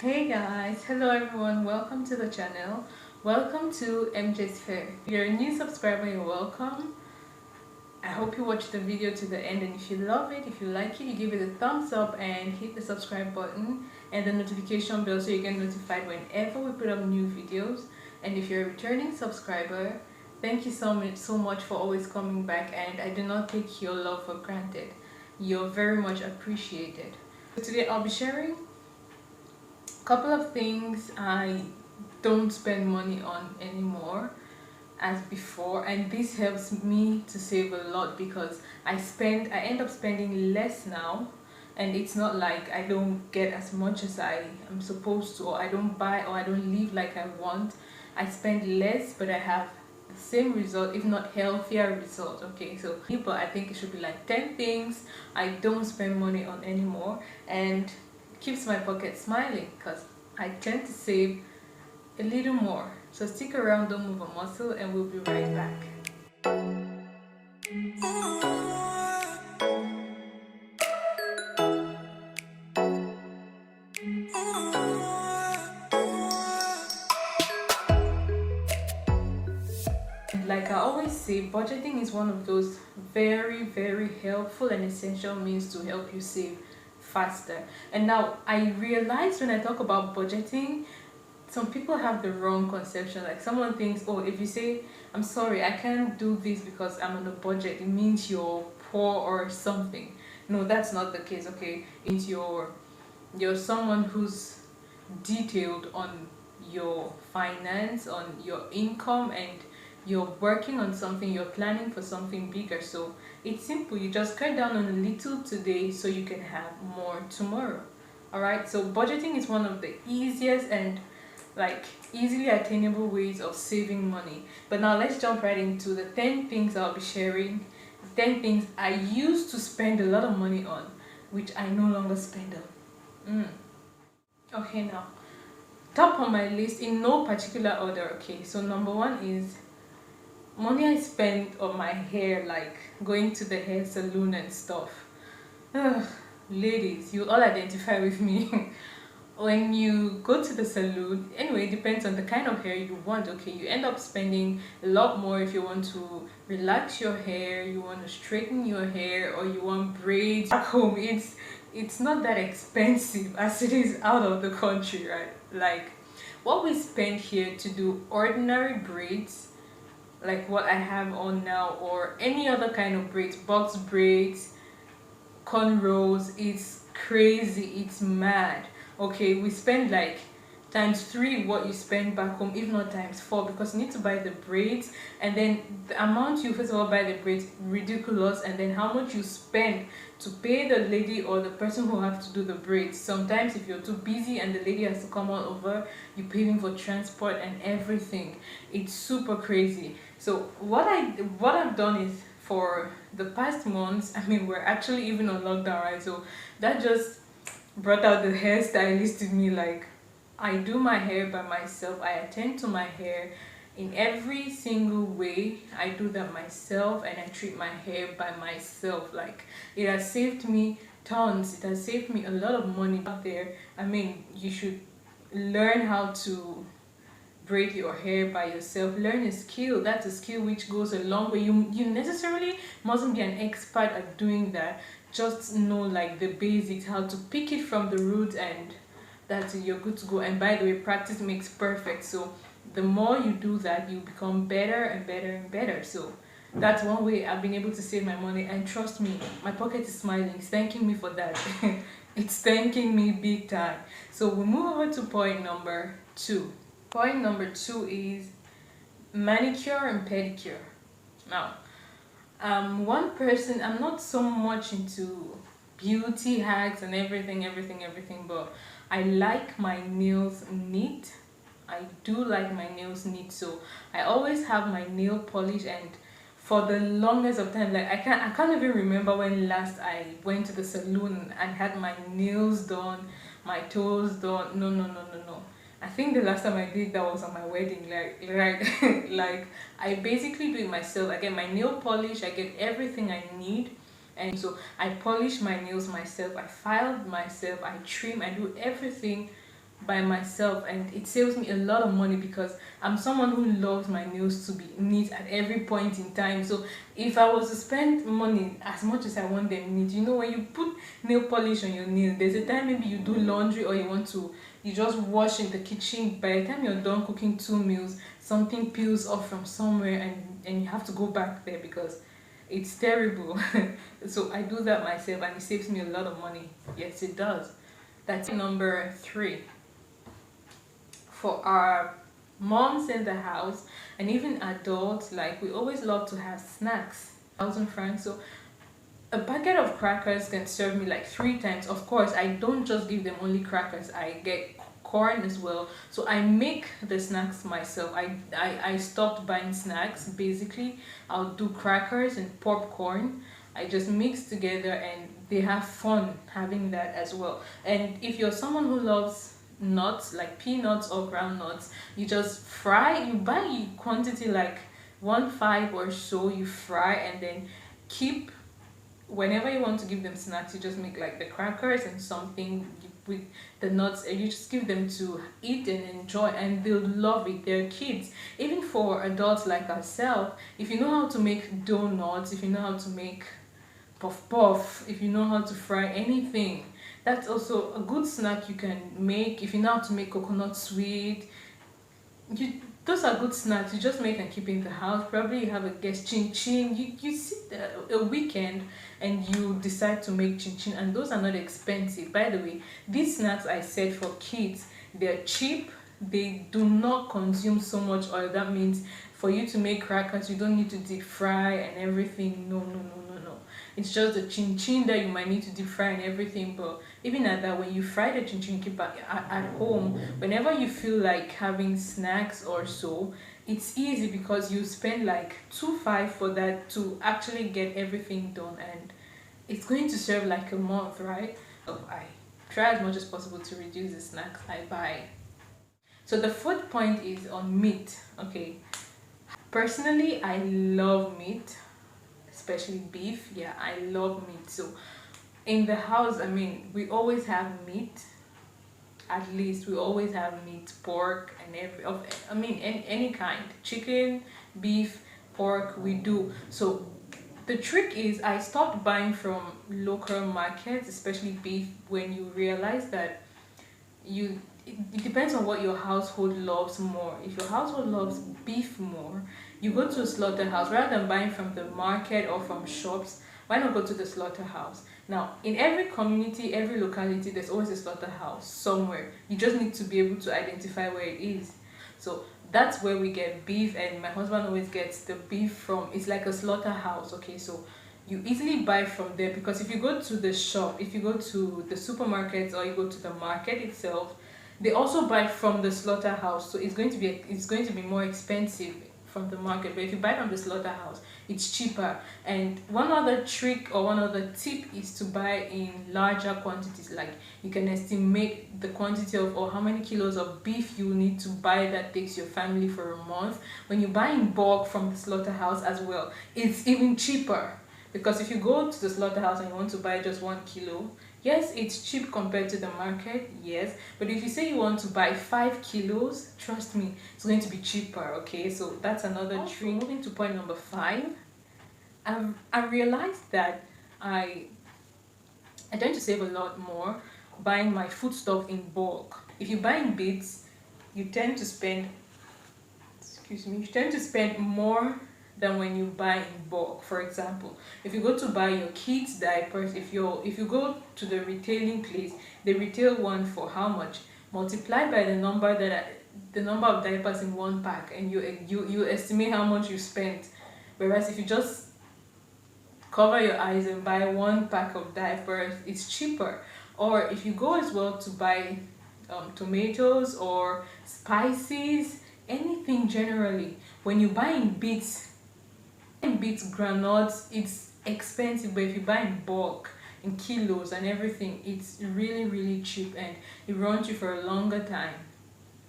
Hey guys, hello everyone, welcome to the channel. Welcome to MJ's Fair. If you're a new subscriber, you're welcome. I hope you watch the video to the end, and if you love it, if you like it, you give it a thumbs up and hit the subscribe button and the notification bell so you get notified whenever we put up new videos. And if you're a returning subscriber, thank you so much for always coming back, and I do not take your love for granted. You're very much appreciated. So today I'll be sharing couple of things I don't spend money on anymore as before, and this helps me to save a lot because I end up spending less now, and it's not like I don't get as much as I am supposed to, or I don't buy, or I don't live like I want. I spend less but I have the same result, if not healthier result. Okay, so people, I think it should be like 10 things I don't spend money on anymore, and keeps my pocket smiling because I tend to save a little more. So stick around, don't move a muscle, and we'll be right back. Like I always say, budgeting is one of those very helpful and essential means to help you save faster. And now I realize when I talk about budgeting, some people have the wrong conception. Like someone thinks, oh, if you say, I'm sorry, I can't do this because I'm on a budget, it means you're poor or something. No, that's not the case. Okay, it's you're someone who's detailed on your finance, on your income, and you're working on something, you're planning for something bigger. So it's simple, you just cut down on a little today so you can have more tomorrow. All right, so budgeting is one of the easiest and like easily attainable ways of saving money. But now let's jump right into the 10 things I'll be sharing. 10 things I used to spend a lot of money on, which I no longer spend on. Okay, now top on my list in no particular order. Okay, so number one is money I spend on my hair, like going to the hair salon and stuff. Ugh, ladies, you all identify with me. When you go to the salon, anyway, it depends on the kind of hair you want. Okay, you end up spending a lot more if you want to relax your hair, you want to straighten your hair, or you want braids. Back home, it's not that expensive as it is out of the country, right? Like what we spend here to do ordinary braids, like what I have on now, or any other kind of braids, box braids, cornrows, it's crazy, it's mad. Okay, we spend like times 3 what you spend back home, if not times 4, because you need to buy the braids, and then the amount you first of all buy the braids ridiculous, and then how much you spend to pay the lady or the person who have to do the braids. Sometimes if you're too busy and the lady has to come all over, you pay him for transport and everything. It's super crazy. So what I've done is, for the past months, I mean, we're actually even on lockdown, right? So that just brought out the hairstylist in me. Like, I do my hair by myself, I attend to my hair in every single way. I do that myself, and I treat my hair by myself. Like, it has saved me tons, it has saved me a lot of money out there. I mean, you should learn how to braid your hair by yourself. Learn a skill. That's a skill which goes a long way. You necessarily mustn't be an expert at doing that. Just know like the basics, how to pick it from the roots, and that's it, you're good to go. And by the way, practice makes perfect. So the more you do that, you become better and better and better. So that's one way I've been able to save my money, and trust me, my pocket is smiling. It's thanking me for that. It's thanking me big time. So we move over to point number 2. Point number 2 is manicure and pedicure. Now, one person, I'm not so much into beauty hacks and everything, but I like my nails neat. I do like my nails neat, so I always have my nail polish. And for the longest of time, like I can't even remember when last I went to the salon and had my nails done, my toes done. No. I think the last time I did that was on my wedding. Like I basically do it myself. I get my nail polish, I get everything I need, and so I polish my nails myself, I file myself, I trim, I do everything by myself, and it saves me a lot of money because I'm someone who loves my nails to be neat at every point in time. So if I was to spend money as much as I want them neat, when you put nail polish on your nail, there's a time maybe you do laundry or you just wash in the kitchen. By the time you're done cooking 2 meals, something peels off from somewhere, and you have to go back there because it's terrible. So I do that myself, and it saves me a lot of money. Yes, it does. That's number 3. For our moms in the house and even adults, like, we always love to have snacks. 1,000 francs. So a packet of crackers can serve me like 3 times. Of course, I don't just give them only crackers, I get corn as well. So I make the snacks myself. I stopped buying snacks. Basically, I'll do crackers and popcorn. I just mix together, and they have fun having that as well. And if you're someone who loves nuts like peanuts or groundnuts, you just fry. You buy quantity like 1/5 or so, you fry, and then keep. Whenever you want to give them snacks, you just make like the crackers and something with the nuts, and you just give them to eat and enjoy, and they'll love it. They're kids. Even for adults like ourselves, if you know how to make donuts, if you know how to make puff puff, if you know how to fry anything, that's also a good snack you can make. If you know how to make coconut sweet, those are good snacks you just make and keep in the house. Probably you have a guest, chin chin. You sit a weekend and you decide to make chin chin, and those are not expensive. By the way, these snacks I said for kids, they're cheap. They do not consume so much oil. That means for you to make crackers, you don't need to deep fry and everything. No, no, no, no, no. It's just the chin chin that you might need to deep fry and everything. But even at that, when you fry the chin chin, keep at home, whenever you feel like having snacks or so, it's easy because you spend like 2/5 for that to actually get everything done, and it's going to serve like a month, right? So I try as much as possible to reduce the snacks I buy. So the fourth point is on meat. Okay, personally, I love meat, especially beef. Yeah, I love meat. So in the house, I mean, we always have meat. At least we always have meat, pork, and any kind, chicken, beef, pork. We do. So the trick is, I stopped buying from local markets, especially beef, when you realize that it depends on what your household loves more. If your household loves beef more, you go to a slaughterhouse rather than buying from the market or from shops. Why not go to the slaughterhouse? Now, in every community, every locality, there's always a slaughterhouse somewhere. You just need to be able to identify where it is. So that's where we get beef, and my husband always gets the beef from. It's like a slaughterhouse. Okay, so you easily buy from there, because if you go to the shop, if you go to the supermarkets, or you go to the market itself, they also buy from the slaughterhouse. So it's going to be more expensive from the market. But if you buy from the slaughterhouse, it's cheaper. And one other trick or one other tip is to buy in larger quantities. Like, you can estimate the quantity of, or how many kilos of beef you need to buy that takes your family for a month. When you buy in bulk from the slaughterhouse as well, it's even cheaper. Because if you go to the slaughterhouse and you want to buy just 1 kilo, yes, it's cheap compared to the market, yes. But if you say you want to buy 5 kilos, trust me, it's going to be cheaper, okay? So that's another trick. Moving to point number 5, I realized that I tend to save a lot more buying my foodstuff in bulk. If you buy in bits, you tend to spend more than when you buy in bulk. For example, if you go to buy your kids diapers, if you go to the retailing place, they retail one for how much? Multiply by the number of diapers in one pack, and you estimate how much you spent. Whereas if you just cover your eyes and buy one pack of diapers, it's cheaper. Or if you go as well to buy tomatoes or spices, anything generally, when you buy in bits, granules, it's expensive. But if you buy in bulk, in kilos and everything, it's really, really cheap, and it runs you for a longer time.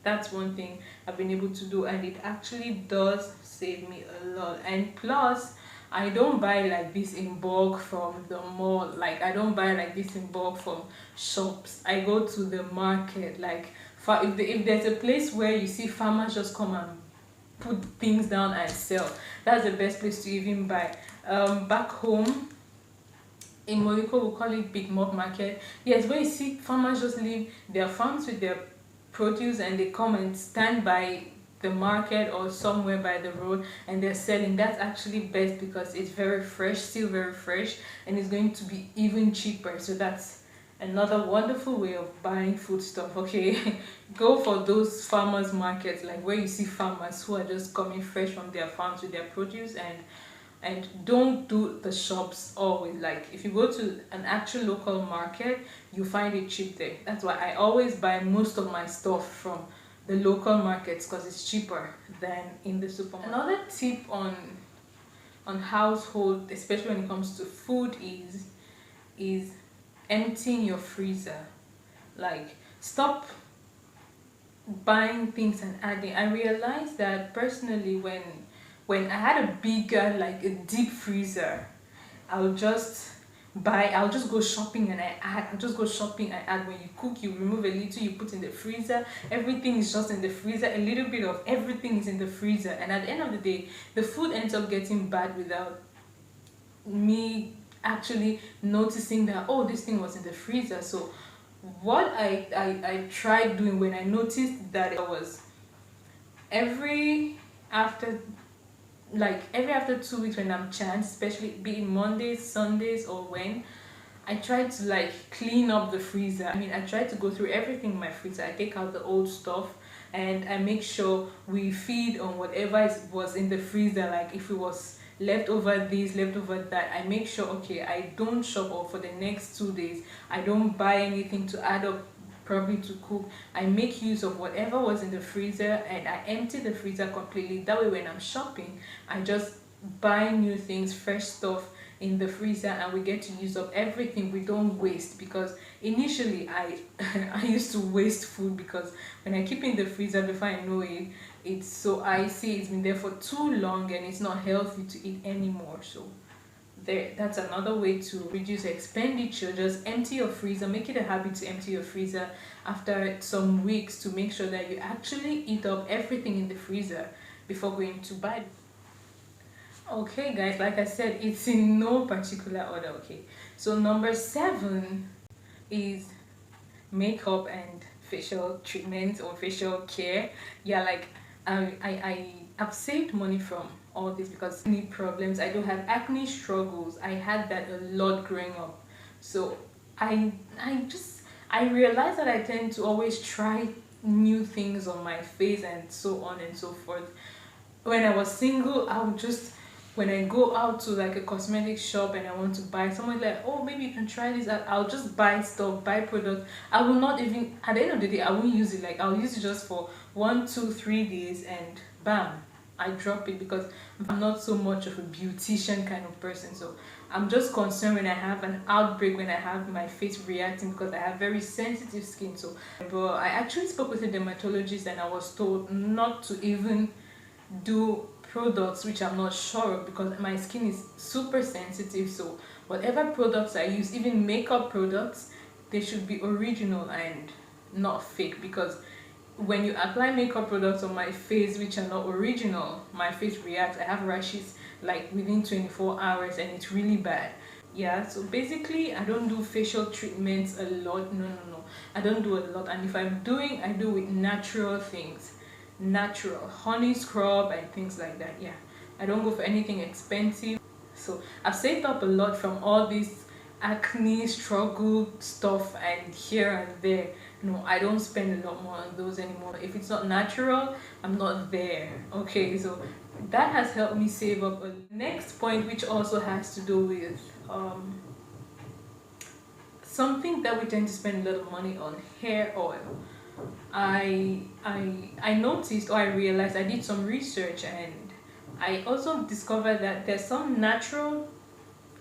That's one thing I've been able to do, and it actually does save me a lot. And plus, I don't buy like this in bulk from the mall. Like, I don't buy like this in bulk from shops. I go to the market. Like, if there's a place where you see farmers just come and put things down and sell, that's the best place to even buy. Back home in Morocco, we call it Big Mob Market. Yes, where you see farmers just leave their farms with their produce and they come and stand by the market or somewhere by the road and they're selling. That's actually best because it's very fresh, still very fresh, and it's going to be even cheaper. So that's another wonderful way of buying food stuff. Okay, go for those farmers markets, like where you see farmers who are just coming fresh from their farms with their produce, and don't do the shops always. Like if you go to an actual local market, you find it cheap there. That's why I always buy most of my stuff from the local markets because it's cheaper than in the supermarket. Another tip on household, especially when it comes to food, is emptying your freezer. Like stop buying things and adding. I realized that personally when I had a bigger, like a deep freezer, I'll just go shopping and I add. I'll just go shopping and add. When you cook, you remove a little, you put in the freezer. Everything is just in the freezer. A little bit of everything is in the freezer. And at the end of the day, the food ends up getting bad without me actually noticing that, oh, this thing was in the freezer. So what I tried doing when I noticed that it was every after 2 weeks when I'm chanced, especially be it Mondays, Sundays, or when I try to like clean up the freezer. I mean, I try to go through everything in my freezer. I take out the old stuff and I make sure we feed on whatever was in the freezer. Like if it was leftover this, leftover that, I make sure, okay, I don't shop, or for the next 2 days I don't buy anything to add up probably to cook. I make use of whatever was in the freezer and I empty the freezer completely. That way when I'm shopping, I just buy new things, fresh stuff in the freezer, and we get to use up everything. We don't waste, because initially I I used to waste food because when I keep in the freezer, before I know it, it's so icy, it's been there for too long and it's not healthy to eat anymore. So that's another way to reduce expenditure. Just empty your freezer. Make it a habit to empty your freezer after some weeks to make sure that you actually eat up everything in the freezer before going to bed. Okay guys, like I said, it's in no particular order. Okay, so number 7 is makeup and facial treatment or facial care. Yeah, like I've saved money from all this because acne problems. I don't have acne struggles. I had that a lot growing up. So I realized that I tend to always try new things on my face and so on and so forth. When I was single, I would just, when I go out to like a cosmetic shop and I want to buy, someone like, oh, maybe you can try this out, I'll just buy stuff, buy products. I will not even, at the end of the day, I won't use it. Like I'll use it just for 1, 2, 3 days and bam, I drop it, because I'm not so much of a beautician kind of person. So I'm just concerned when I have an outbreak, when I have my face reacting, because I have very sensitive skin. So but I actually spoke with a dermatologist and I was told not to even do products which I'm not sure of, because my skin is super sensitive. So whatever products I use, even makeup products, they should be original and not fake, because when you apply makeup products on my face which are not original, my face reacts. I have rashes like within 24 hours and it's really bad. Yeah, so basically I don't do facial treatments a lot. No, I don't do a lot, and if I'm doing, I do with natural things, natural honey scrub and things like that. Yeah, I don't go for anything expensive. So I've saved up a lot from all this acne struggle stuff, and here and there, no, I don't spend a lot more on those anymore. If it's not natural, I'm not there. Okay, so that has helped me save up. Next point, which also has to do with something that we tend to spend a lot of money on, hair oil. I noticed, or I realized, I did some research and I also discovered that there's some natural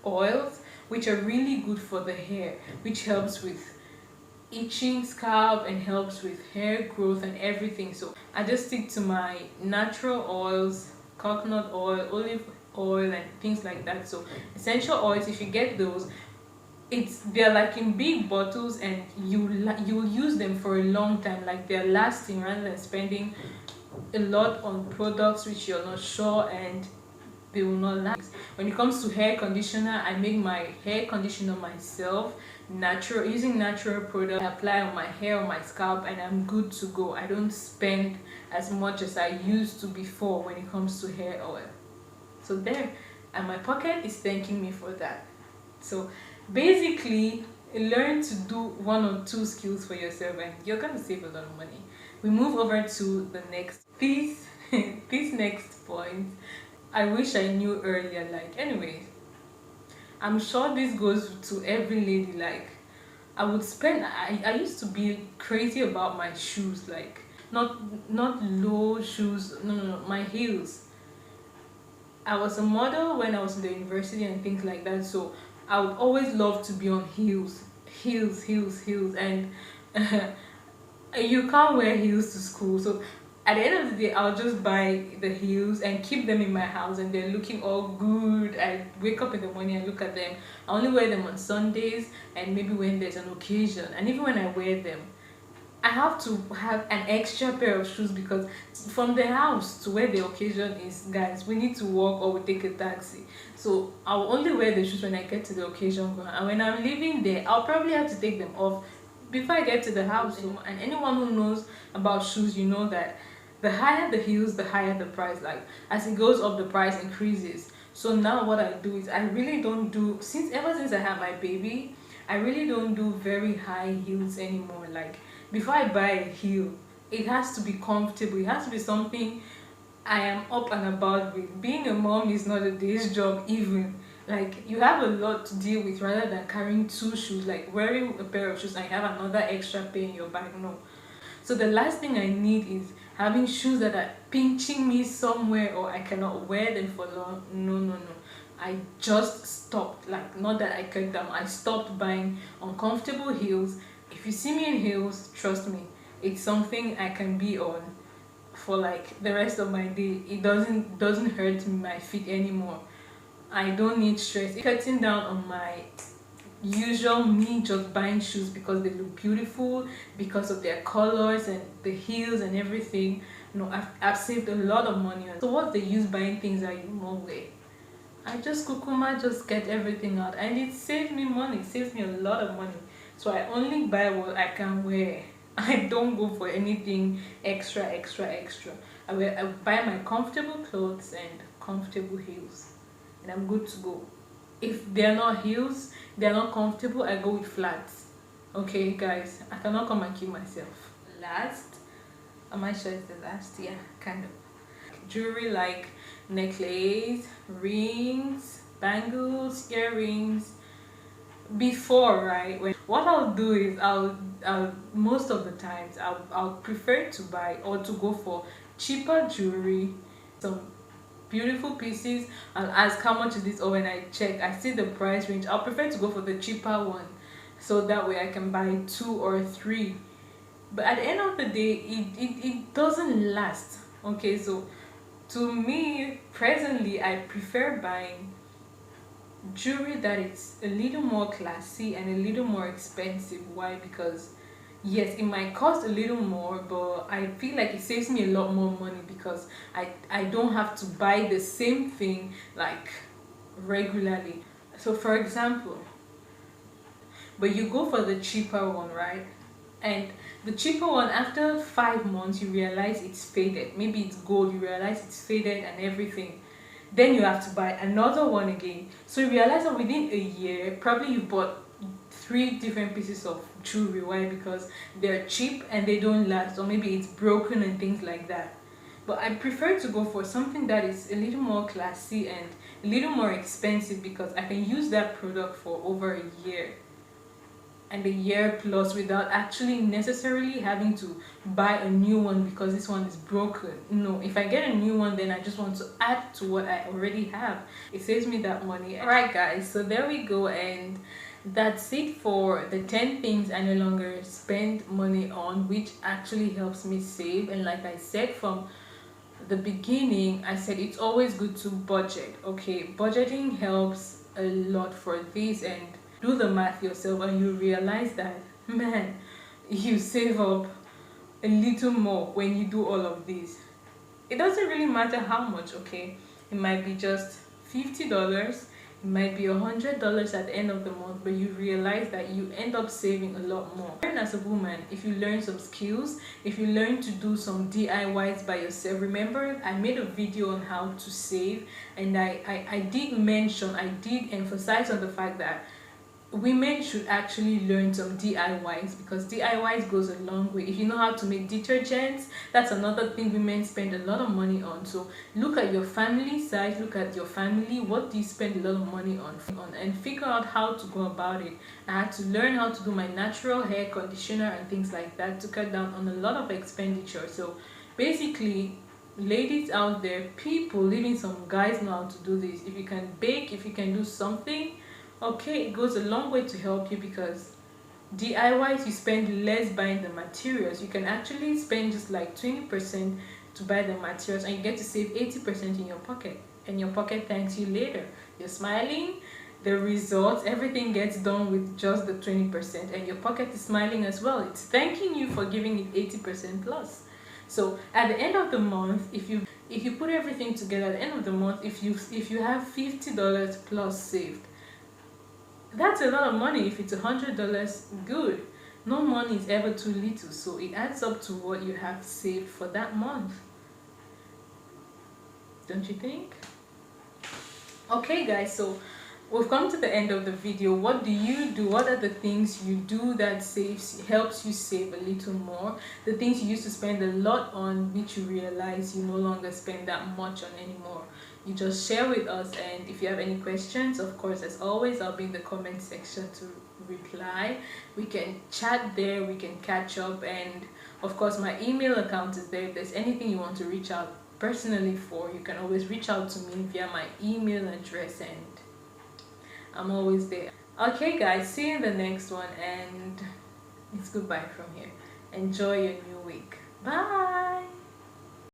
oils which are really good for the hair, which helps with itching scalp and helps with hair growth and everything. So I just stick to my natural oils, coconut oil, olive oil and things like that. So essential oils, if you get those, they're like in big bottles, and you'll use them for a long time, like they're lasting, rather than spending a lot on products which you're not sure and they will not last. When it comes to hair conditioner, I make my hair conditioner myself, natural, using natural product. I apply on my hair, on my scalp, and I'm good to go. I don't spend as much as I used to before when it comes to hair oil. So there, and my pocket is thanking me for that. So basically, learn to do one or two skills for yourself and you're gonna save a lot of money. We move over to the next piece. This next point, I wish I knew earlier. Like, anyway, I'm sure this goes to every lady. Like, I used to be crazy about my shoes, like not low shoes, no, my heels. I was a model when I was in the university and things like that, so I would always love to be on heels, heels, and you can't wear heels to school. So at the end of the day, I'll just buy the heels and keep them in my house, and they're looking all good. I wake up in the morning and look at them. I only wear them on Sundays and maybe when there's an occasion. And even when I wear them, I have to have an extra pair of shoes, because from the house to where the occasion is, guys, we need to walk or we take a taxi. So I'll only wear the shoes when I get to the occasion ground, and when I'm leaving there, I'll probably have to take them off before I get to the house. So, and anyone who knows about shoes, you know that the higher the heels, the higher the price. Like, as it goes up, the price increases. So now what I do is, I really don't do, ever since I had my baby, I really don't do very high heels anymore. Like, before I buy a heel, it has to be comfortable. It has to be something I am up and about with. Being a mom is not a day's job even. Like, you have a lot to deal with rather than carrying two shoes, like wearing a pair of shoes and you have another extra pair in your bag. No. So the last thing I need is having shoes that are pinching me somewhere or I cannot wear them for long. No. I just stopped. Like, not that I cut down, I stopped buying uncomfortable heels. If you see me in heels, trust me, it's something I can be on for like the rest of my day. It doesn't hurt my feet anymore. I don't need stress. Cutting down on my usual me just buying shoes because they look beautiful, because of their colors and the heels and everything. No, I've saved a lot of money. So what's the use buying things that you won't wear? I just kukuma just get everything out, and it saves me money. It saves me a lot of money. So I only buy what I can wear. I don't go for anything extra. I buy my comfortable clothes and comfortable heels, and I'm good to go. If they're not heels, they're not comfortable, I go with flats. Okay, guys, I cannot come and kill myself. Last, am I sure it's the last? Yeah, kind of. Jewelry like necklace, rings, bangles, earrings. Before, right, what I'll do is I'll most of the times I'll prefer to buy or to go for cheaper jewelry, some beautiful pieces. I'll ask how much is this, or when I check I see the price range, I'll prefer to go for the cheaper one, so that way I can buy 2 or 3. But at the end of the day, it doesn't last. Okay, so to me presently, I prefer buying jewelry that is a little more classy and a little more expensive. Why? Because yes, it might cost a little more, but I feel like it saves me a lot more money, because I don't have to buy the same thing like regularly. So for example, but you go for the cheaper one, right? And the cheaper one, after 5 months you realize it's faded. Maybe it's gold, you realize it's faded and everything. Then you have to buy another one again. So you realize that within a year, probably you bought 3 different pieces of jewelry. Why? Because they're cheap and they don't last, or maybe it's broken and things like that. But I prefer to go for something that is a little more classy and a little more expensive, because I can use that product for over a year and a year plus without actually necessarily having to buy a new one because this one is broken. No, if I get a new one, then I just want to add to what I already have. It saves me that money. Alright guys, so there we go, and that's it for the 10 things I no longer spend money on, which actually helps me save. And like I said from the beginning, I said it's always good to budget. Okay, budgeting helps a lot for this, and Do the math yourself and you realize that, man, you save up a little more when you do all of this. It doesn't really matter how much, okay? It might be just $50, it might be $100 at the end of the month, but you realize that you end up saving a lot more. Learn as a woman, if you learn some skills, if you learn to do some DIYs by yourself. Remember, I made a video on how to save, and I did emphasize on the fact that women should actually learn some DIYs, because DIYs goes a long way. If you know how to make detergents, that's another thing women spend a lot of money on. So look at your family size, look at your family, what do you spend a lot of money on, and figure out how to go about it. I had to learn how to do my natural hair conditioner and things like that to cut down on a lot of expenditure. So basically, ladies out there, people, even some guys know how to do this. If you can bake, if you can do something, okay, it goes a long way to help you, because DIYs, you spend less buying the materials. You can actually spend just like 20% to buy the materials, and you get to save 80% in your pocket, and your pocket thanks you later. You're smiling, the results, everything gets done with just the 20%, and your pocket is smiling as well. It's thanking you for giving it 80% plus. So at the end of the month, if you put everything together, at the end of the month, if you have $50 plus saved, that's a lot of money. If it's $100, good. No money is ever too little, so it adds up to what you have saved for that month. Don't you think? Okay guys, so we've come to the end of the video. What do you do? What are the things you do that helps you save a little more? The things you used to spend a lot on, which you realize you no longer spend that much on anymore. You just share with us, and if you have any questions, of course, as always, I'll be in the comment section to reply. We can chat there, we can catch up, and of course my email account is there. If there's anything you want to reach out personally for, you can always reach out to me via my email address, and I'm always there. Okay guys, see you in the next one, and it's goodbye from here. Enjoy your new week. Bye.